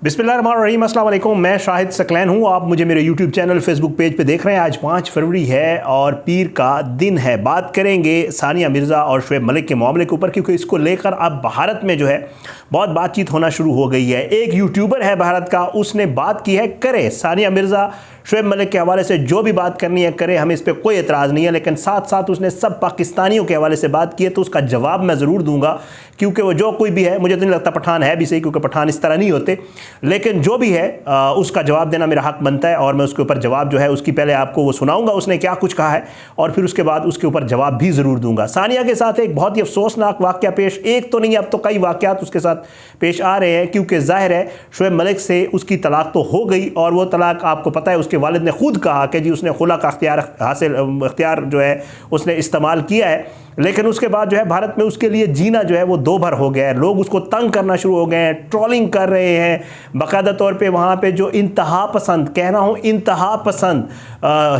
बिस्मिल्लाहिर्रहमानिर्रहीम, अस्सलाम वालेकुम। मैं शाहिद सकलैन हूँ। आप मुझे मेरे यूट्यूब चैनल फेसबुक पेज पे देख रहे हैं। आज 5 फरवरी है और पीर का दिन है। बात करेंगे सानिया मिर्ज़ा और शुएब मलिक के मामले के ऊपर, क्योंकि इसको लेकर अब भारत में जो है बहुत बातचीत होना शुरू हो गई है। एक यूट्यूबर है भारत का, उसने बात की है, करे सानिया मिर्ज़ा शुएब मलिक के हवाले से जो भी बात करनी है करे, हमें इस पर कोई एतराज़ नहीं है। लेकिन साथ साथ उसने सब पाकिस्तानियों के हवाले से बात की है, तो उसका जवाब मैं ज़रूर दूंगा, क्योंकि वो जो कोई भी है, मुझे तो नहीं लगता पठान है भी सही, क्योंकि पठान इस तरह नहीं होते, लेकिन जो भी है उसका जवाब देना मेरा हक बनता है। और मैं उसके ऊपर जवाब जो है उसकी पहले आपको वो सुनाऊंगा उसने क्या कुछ कहा है, और फिर उसके बाद उसके ऊपर जवाब भी ज़रूर दूंगा। सानिया के साथ एक बहुत ही अफसोसनाक वाक़या पेश, एक तो नहीं अब तो कई वाक़यात उसके साथ पेश आ रहे हैं, क्योंकि ज़ाहिर है शुएब मलिक से उसकी तलाक तो हो गई, और वो तलाक आपको पता है उसके वालिद ने खुद कहा कि जी उसने खुला का अख्तियार जो है उसने इस्तेमाल किया है। लेकिन उसके बाद जो है भारत में उसके लिए जीना जो है वो दो भर हो गया है। लोग उसको तंग करना शुरू हो गए हैं, ट्रोलिंग कर रहे हैं बाकायदा तौर पे। वहाँ पे जो इंतहा पसंद, कह रहा हूँ इंतहा पसंद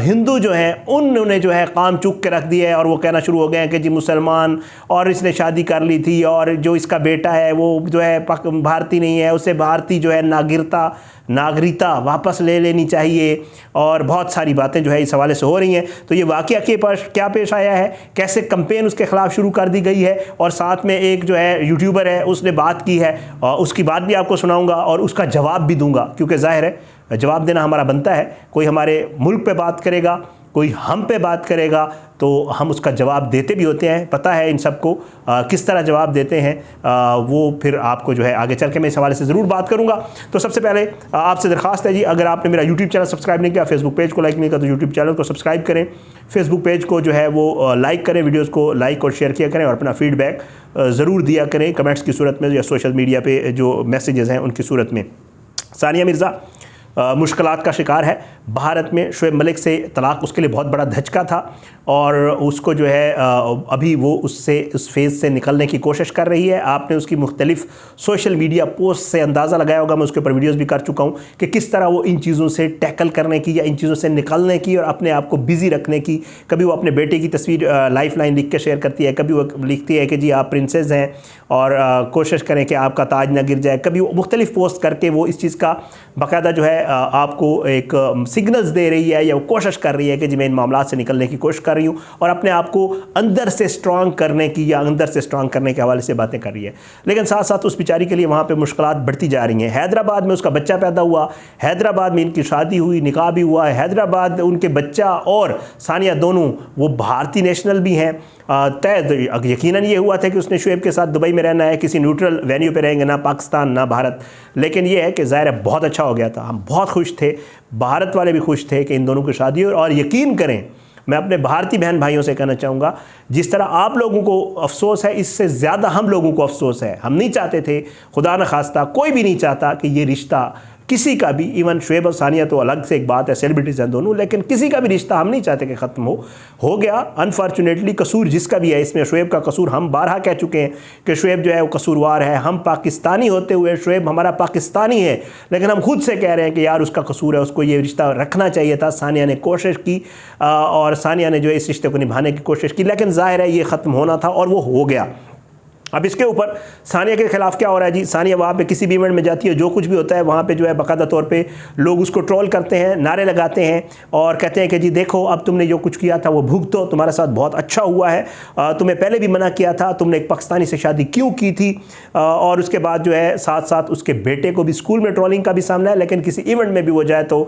हिंदू जो हैं, उन्होंने जो है काम चूक के रख दिया है, और वो कहना शुरू हो गए हैं कि जी मुसलमान और इसने शादी कर ली थी, और जो इसका बेटा है वो जो है भारतीय नहीं है, उसे भारतीय जो है नागरिकता वापस ले लेनी चाहिए, और बहुत सारी बातें जो है इस हवाले से हो रही हैं। तो ये वाक़या के पास क्या पेश आया है, कैसे कंपेन उसके ख़िलाफ़ शुरू कर दी गई है, और साथ में एक जो है यूट्यूबर है उसने बात की है, और उसकी बात भी आपको सुनाऊंगा और उसका जवाब भी दूंगा, क्योंकि ज़ाहिर है जवाब देना हमारा बनता है। कोई हमारे मुल्क पे बात करेगा, कोई हम पे बात करेगा, तो हम उसका जवाब देते भी होते हैं। पता है इन सबको किस तरह जवाब देते हैं, वो फिर आपको जो है आगे चल के मैं इस हवाले से ज़रूर बात करूंगा। तो सबसे पहले आपसे दरख्वास्त है जी, अगर आपने मेरा यूट्यूब चैनल सब्सक्राइब नहीं किया, फेसबुक पेज को लाइक नहीं किया, तो यूट्यूब चैनल को सब्सक्राइब करें, फेसबुक पेज को जो है वो लाइक करें, वीडियोज़ को लाइक और शेयर किया करें, और अपना फीडबैक ज़रूर दिया करें कमेंट्स की सूरत में या सोशल मीडिया पर जो मैसेजेस हैं उनकी सूरत में। सानिया मिर्ज़ा मुश्किलात का शिकार है। भारत में शुएब मलिक से तलाक उसके लिए बहुत बड़ा धचका था, और उसको जो है अभी वो उस फेज़ से निकलने की कोशिश कर रही है। आपने उसकी मुख्तलिफ़ सोशल मीडिया पोस्ट से अंदाज़ा लगाया होगा, मैं उसके ऊपर वीडियोज़ भी कर चुका हूँ, कि किस तरह वो इन चीज़ों से टैकल करने की या इन चीज़ों से निकलने की और अपने आप को बिज़ी रखने की। कभी वो अपने बेटे की तस्वीर लाइफ लाइन लिख के शेयर करती है, कभी वो लिखती है कि जी आप प्रिंसेस हैं और कोशिश करें कि आपका ताज ना गिर जाए। कभी वो मुख्तलिफ़ पोस्ट करके वो इस चीज़ का बाकायदा जो है आपको एक सिग्नल्स दे रही है, या वो कोशिश कर रही है कि जी मैं इन मामलात से निकलने की कोशिश कर रही हूँ, और अपने आप को अंदर से स्ट्रांग करने की या अंदर से स्ट्रांग करने के हवाले से बातें कर रही है। लेकिन साथ साथ उस बेचारी के लिए वहाँ पे मुश्किलात बढ़ती जा रही हैं। हैदराबाद में उसका बच्चा पैदा हुआ, हैदराबाद में इनकी शादी हुई, निकाह भी हुआ है, हैदराबाद उनके बच्चा और सानिया दोनों वो भारतीय नेशनल भी हैं। तय यकीनन ये हुआ था कि उसने शुएब के साथ दुबई में रहना है, किसी न्यूट्रल वेन्यू पे रहेंगे, ना पाकिस्तान ना भारत। लेकिन ये है कि ज़ाहिर है बहुत अच्छा हो गया था, हम बहुत खुश थे, भारत वाले भी खुश थे कि इन दोनों की शादी हो। और यकीन करें, मैं अपने भारतीय बहन भाइयों से कहना चाहूँगा, जिस तरह आप लोगों को अफसोस है, इससे ज़्यादा हम लोगों को अफसोस है। हम नहीं चाहते थे, खुदा न खास्ता कोई भी नहीं चाहता कि ये रिश्ता किसी का भी, इवन शुएब और सानिया तो अलग से एक बात है, सेलिब्रिटीज़ हैं दोनों, लेकिन किसी का भी रिश्ता हम नहीं चाहते कि ख़त्म हो गया। अनफॉर्चुनेटली कसूर जिसका भी है, इसमें शुएब का कसूर हम बारहा कह चुके हैं कि शुएब जो है वो कसूरवार है। हम पाकिस्तानी होते हुए, शुएब हमारा पाकिस्तानी है, लेकिन हम खुद से कह रहे हैं कि यार उसका कसूर है, उसको ये रिश्ता रखना चाहिए था। सानिया ने कोशिश की, और सानिया ने जो है इस रिश्ते को निभाने की कोशिश की, लेकिन ज़ाहिर है ये ख़त्म होना था और वो हो गया। अब इसके ऊपर सानिया के खिलाफ क्या हो रहा है जी, सानिया वहाँ पे किसी भी इवेंट में जाती है, जो कुछ भी होता है वहाँ पे जो है बाकायदा तौर पे लोग उसको ट्रोल करते हैं, नारे लगाते हैं, और कहते हैं कि जी देखो अब तुमने जो कुछ किया था वो भुगतो, तुम्हारे साथ बहुत अच्छा हुआ है, तुम्हें पहले भी मना किया था, तुमने एक पाकिस्तानी से शादी क्यों की थी। और उसके बाद जो है साथ साथ उसके बेटे को भी स्कूल में ट्रोलिंग का भी सामना है, लेकिन किसी इवेंट में भी वो जाए तो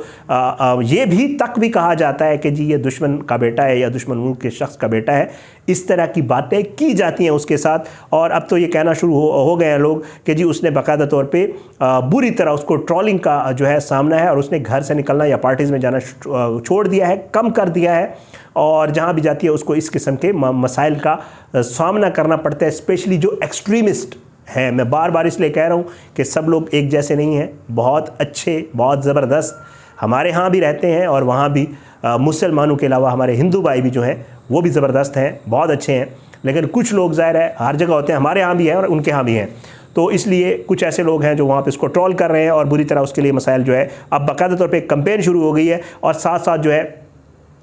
ये भी तक भी कहा जाता है कि जी ये दुश्मन का बेटा है या दुश्मन मुल्क के शख्स का बेटा है। इस तरह की बातें की जाती हैं उसके साथ, और अब तो ये कहना शुरू हो गए हैं लोग कि जी उसने बाकायदा तौर पे बुरी तरह उसको ट्रोलिंग का जो है सामना है, और उसने घर से निकलना या पार्टीज़ में जाना छोड़ दिया है, कम कर दिया है, और जहाँ भी जाती है उसको इस किस्म के मसाइल का सामना करना पड़ता है, स्पेशली जो एक्सट्रीमिस्ट हैं। मैं बार बार इसलिए कह रहा हूँ कि सब लोग एक जैसे नहीं हैं, बहुत अच्छे, बहुत ज़बरदस्त हमारे यहाँ भी रहते हैं, और वहाँ भी मुसलमानों के अलावा हमारे हिंदू भाई भी जो हैं वो भी ज़बरदस्त हैं, बहुत अच्छे हैं। लेकिन कुछ लोग ज़ाहिर है हर जगह होते हैं, हमारे यहाँ भी हैं और उनके यहाँ भी हैं, तो इसलिए कुछ ऐसे लोग हैं जो वहाँ पे इसको ट्रोल कर रहे हैं, और बुरी तरह उसके लिए मसाइल जो है अब बाकायदा तौर पे एक कंपेन शुरू हो गई है। और साथ साथ जो है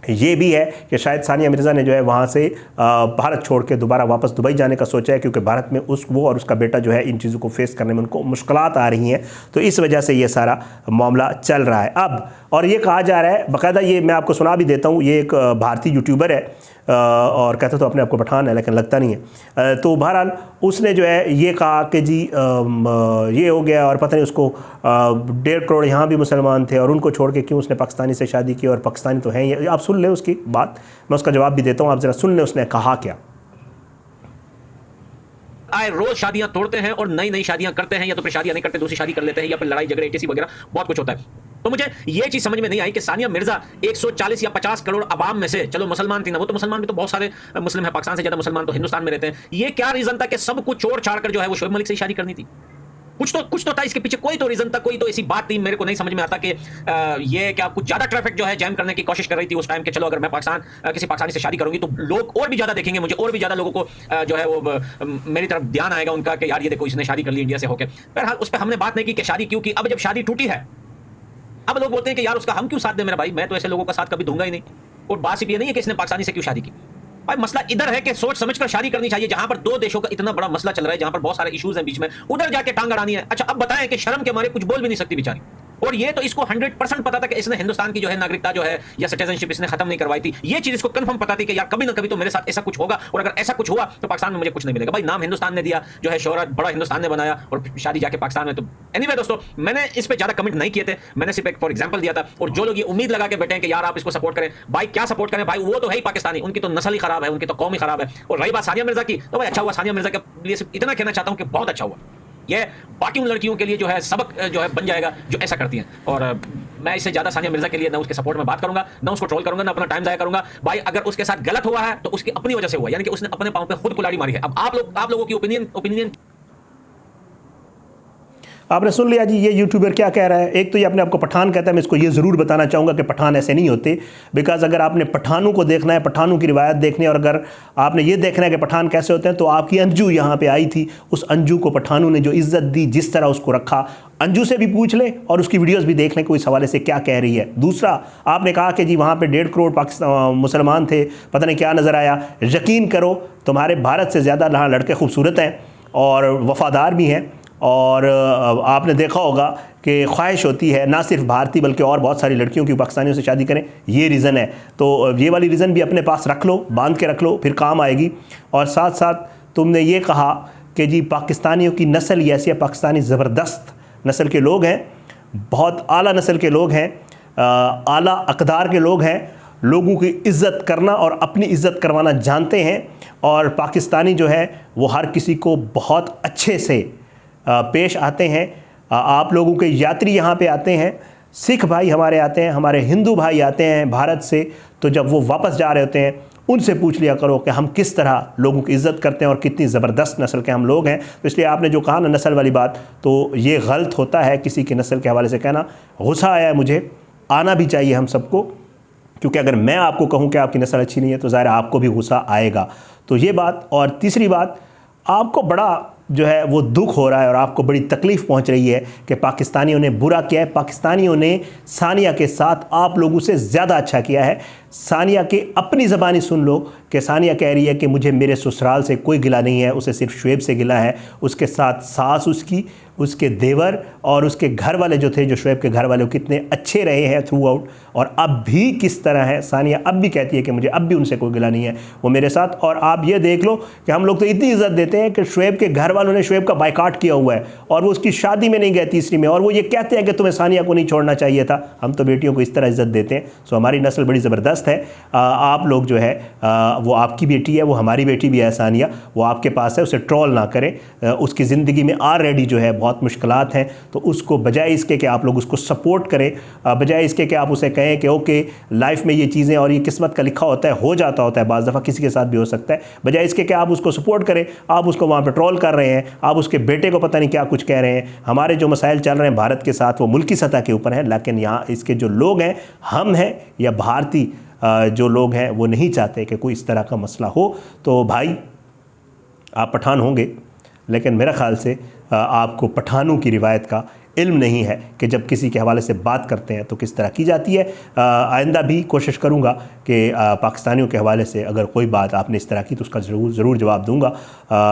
ये भी है कि शायद सानिया मिर्ज़ा ने जो है वहाँ से भारत छोड़ के दोबारा वापस दुबई जाने का सोचा है, क्योंकि भारत में वो और उसका बेटा जो है इन चीज़ों को फेस करने में उनको मुश्किलात आ रही हैं, तो इस वजह से ये सारा मामला चल रहा है अब। और ये कहा जा रहा है बाकायदा, ये मैं आपको सुना भी देता हूँ, ये एक भारतीय यूट्यूबर है और कहते तो अपने आप को पठान है लेकिन लगता नहीं है। तो बहरहाल उसने जो है ये कहा कि जी ये हो गया और पता नहीं उसको 1.5 करोड़ यहाँ भी मुसलमान थे और उनको छोड़ के क्यों उसने पाकिस्तानी से शादी की, और पाकिस्तानी तो हैं ही। आप सुन ले उसकी बात, मैं उसका जवाब भी देता हूँ, आप ज़रा सुन ले उसने कहा क्या। आए रोज शादियां तोड़ते हैं और नई नई शादियां करते हैं, या तो फिर शादियां नहीं करते दूसरी शादी कर लेते हैं, या फिर लड़ाई झगड़े एटीसी वगैरह बहुत कुछ होता है। तो मुझे ये चीज समझ में नहीं आई कि सानिया मिर्जा 140 या 50 करोड़ अवाम में से, चलो मुसलमान थी ना, वो तो मुसलमान भी तो बहुत सारे मुस्लिम है, पाकिस्तान से ज्यादा मुसलमान तो हिंदुस्तान में रहते हैं, ये क्या रीजन था कि सब कुछ छोड़ छाड़ कर जो है वो शोएब मलिक से शादी करनी थी? कुछ तो था इसके पीछे, कोई तो रीजन था, कोई तो ऐसी बात थी, मेरे को नहीं समझ में आता कि ये क्या कुछ ज्यादा ट्रैफिक जो है जैम करने की कोशिश कर रही थी उस टाइम के, चलो अगर मैं किसी पाकिस्तानी से शादी करूंगी तो लोग और भी ज्यादा देखेंगे मुझे, और भी ज्यादा लोगों को जो है वो मेरी तरफ ध्यान आएगा उनका कि यार ये देखो इसने शादी कर ली इंडिया से होकर। बहरहाल उस पर हमने बात नहीं की कि शादी क्यों की। अब जब शादी टूटी है, अब लोग बोलते हैं कि यार उसका हम क्यों साथ दें मेरा भाई, मैं तो ऐसे लोगों का साथ कभी दूंगा ही नहीं। और बात सिर्फ ये नहीं है कि इसने पाकिस्तानी से क्यों शादी की, भाई मसला इधर है कि सोच समझकर शादी करनी चाहिए। जहां पर दो देशों का इतना बड़ा मसला चल रहा है, जहां पर बहुत सारे इश्यूज हैं बीच में, उधर जाके टांग अड़ानी है। अच्छा अब बताएं कि शर्म के मारे कुछ बोल भी नहीं सकती बेचारी, और ये तो इसको 100% पता था कि इसने हिंदुस्तान की जो है नागरिकता जो है या सिटीजनशिप इसने खत्म नहीं करवाई थी। ये चीज इसको कंफर्म पता थी कि यार कभी ना कभी तो मेरे साथ ऐसा कुछ होगा, और अगर ऐसा कुछ हुआ तो पाकिस्तान में मुझे कुछ नहीं मिलेगा। भाई नाम हिंदुस्तान ने दिया, जो है शोहरत बड़ा हिंदुस्तान ने बनाया, और शादी जाके पाकिस्तान में। तो एनीवे दोस्तों, मैंने इस पर ज्यादा कमेंट नहीं किए थे, मैंने सिर्फ एक फॉर एग्जाम्पल दिया था। और जो लोग ये उम्मीद लगा के बैठे हैं कि यार आप इसको सपोर्ट करें, भाई क्या सपोर्ट करें भाई, वो तो है ही पाकिस्तानी, उनकी तो नस्ल ही खराब है, उनकी तो कौम ही खराब है। और रही बात सानिया मिर्जा की, तो भाई अच्छा हुआ, सानिया मिर्जा के लिए सिर्फ इतना कहना चाहता हूं कि बहुत अच्छा हुआ, ये बाकी उन लड़कियों के लिए जो है सबक जो है बन जाएगा जो ऐसा करती हैं। और मैं इससे ज्यादा सानिया मिर्जा के लिए ना उसके सपोर्ट में बात करूंगा, ना उसको ट्रोल करूंगा, ना अपना टाइम जाया करूंगा। भाई अगर उसके साथ गलत हुआ है तो उसकी अपनी वजह से हुआ, यानी कि उसने अपने पांव पे खुद कुल्हाड़ी मारी है। अब आप लोगों की ओपिनियन आपने सुन लिया जी, ये यूट्यूबर क्या कह रहा है। एक तो ये अपने आपको पठान कहता है, मैं इसको ये ज़रूर बताना चाहूँगा कि पठान ऐसे नहीं होते। बिकॉज अगर आपने पठानों को देखना है, पठानों की रिवायत देखनी है, और अगर आपने ये देखना है कि पठान कैसे होते हैं, तो आपकी अंजू यहाँ पे आई थी, उस अंजू को पठानों ने जो इज्जत दी, जिस तरह उसको रखा, अंजू से भी पूछ ले और उसकी वीडियोज़ भी देख लें कि इस हवाले से क्या कह रही है। दूसरा, आपने कहा कि जी वहाँ पर 1.5 करोड़ पाकिस्तान मुसलमान थे, पता नहीं क्या नज़र आया। यकीन करो तुम्हारे भारत से ज़्यादा यहाँ लड़के खूबसूरत हैं और वफ़ादार भी हैं, और आपने देखा होगा कि ख्वाहिश होती है ना सिर्फ भारतीय बल्कि और बहुत सारी लड़कियों की पाकिस्तानियों से शादी करें। ये रीज़न है, तो ये वाली रीज़न भी अपने पास रख लो, बांध के रख लो, फिर काम आएगी। और साथ साथ तुमने ये कहा कि जी पाकिस्तानियों की नस्ल ही ऐसी है, पाकिस्तानी ज़बरदस्त नस्ल के लोग हैं, बहुत आला नस्ल के लोग हैं, आला अक़दार के लोग हैं, लोगों की इज़्ज़त करना और अपनी इज़्ज़त करवाना जानते हैं। और पाकिस्तानी जो है वो हर किसी को बहुत अच्छे से पेश आते हैं। आप लोगों के यात्री यहाँ पे आते हैं, सिख भाई हमारे आते हैं, हमारे हिंदू भाई आते हैं भारत से, तो जब वो वापस जा रहे होते हैं उनसे पूछ लिया करो कि हम किस तरह लोगों की इज़्ज़त करते हैं और कितनी ज़बरदस्त नस्ल के हम लोग हैं। तो इसलिए आपने जो कहा ना नस्ल वाली बात, तो ये गलत होता है किसी की नस्ल के हवाले से कहना। गुस्सा आया है मुझे, आना भी चाहिए हम सबको, क्योंकि अगर मैं आपको कहूँ कि आपकी नस्ल अच्छी नहीं है तो ज़ाहिर आपको भी गुस्सा आएगा। तो ये बात। और तीसरी बात, आपको बड़ा जो है वो दुख हो रहा है और आपको बड़ी तकलीफ़ पहुंच रही है कि पाकिस्तानियों ने बुरा किया है। पाकिस्तानियों ने सानिया के साथ आप लोगों से ज़्यादा अच्छा किया है। सानिया के अपनी ज़बानी सुन लो कि सानिया कह रही है कि मुझे मेरे ससुराल से कोई गिला नहीं है, उसे सिर्फ शुएब से गिला है। उसके साथ सास उसकी, उसके देवर और उसके घर वाले जो थे, जो शुएब के घर वाले, वो कितने अच्छे रहे हैं थ्रू आउट, और अब भी किस तरह है। सानिया अब भी कहती है कि मुझे अब भी उनसे कोई गिला नहीं है, वो मेरे साथ। और आप ये देख लो कि हम लोग तो इतनी इज़्ज़त देते हैं कि शुएब के घर वालों ने शुएब का बाइकाट किया हुआ है और वो उसकी शादी में नहीं गए तीसरी में, और वो ये कहते हैं कि तुम्हें सानिया को नहीं छोड़ना चाहिए था। हम तो बेटियों को इस तरह इज़्ज़त देते हैं। सो हमारी नस्ल बड़ी ज़बरदस्त है। आप लोग जो है वो आपकी बेटी है, वो हमारी बेटी भी है सानिया, वो आपके पास है, उसे ट्रोल ना करें। उसकी ज़िंदगी में ऑलरेडी जो है बहुत मुश्किलात हैं, तो उसको बजाय इसके कि आप लोग उसको सपोर्ट करें, बजाय इसके कि आप उसे कहें कि ओके लाइफ में ये चीज़ें और ये किस्मत का लिखा होता है, हो जाता होता है, बाज़ दफ़ा किसी के साथ भी हो सकता है, बजाय इसके कि आप उसको सपोर्ट करें, आप उसको वहाँ पर ट्रोल कर रहे हैं, आप उसके बेटे को पता नहीं क्या कुछ कह रहे हैं। हमारे जो मसाइल चल रहे हैं भारत के साथ वो मुल्की सतह के ऊपर हैं, लेकिन यहाँ इसके जो लोग हैं, हम हैं या भारतीय जो लोग हैं, वो नहीं चाहते कि कोई इस तरह का मसला हो। तो भाई आप पठान होंगे, लेकिन मेरा ख़्याल से आपको पठानों की रिवायत का इल्म नहीं है कि जब किसी के हवाले से बात करते हैं तो किस तरह की जाती है। आइंदा भी कोशिश करूँगा कि पाकिस्तानियों के हवाले से अगर कोई बात आपने इस तरह की तो उसका ज़रूर जवाब दूँगा।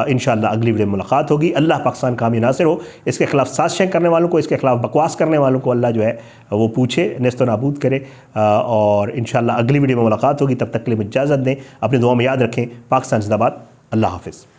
इंशाअल्लाह अगली वीडियो में मुलाकात होगी। अल्लाह पाकिस्तान कामी नासिर हो। इसके खिलाफ साजिशें करने वालों को, इसके खिलाफ बकवास करने वालों को अल्लाह जो है वो पूछे, नेस्तो नाबूद करे। और इंशाअल्लाह अगली वीडियो में मुलाकात होगी। तब तक के लिए मुझे इजाज़त दें। अपनी दुआ में याद रखें। पाकिस्तान जिंदाबाद। अल्लाह हाफ़िज़।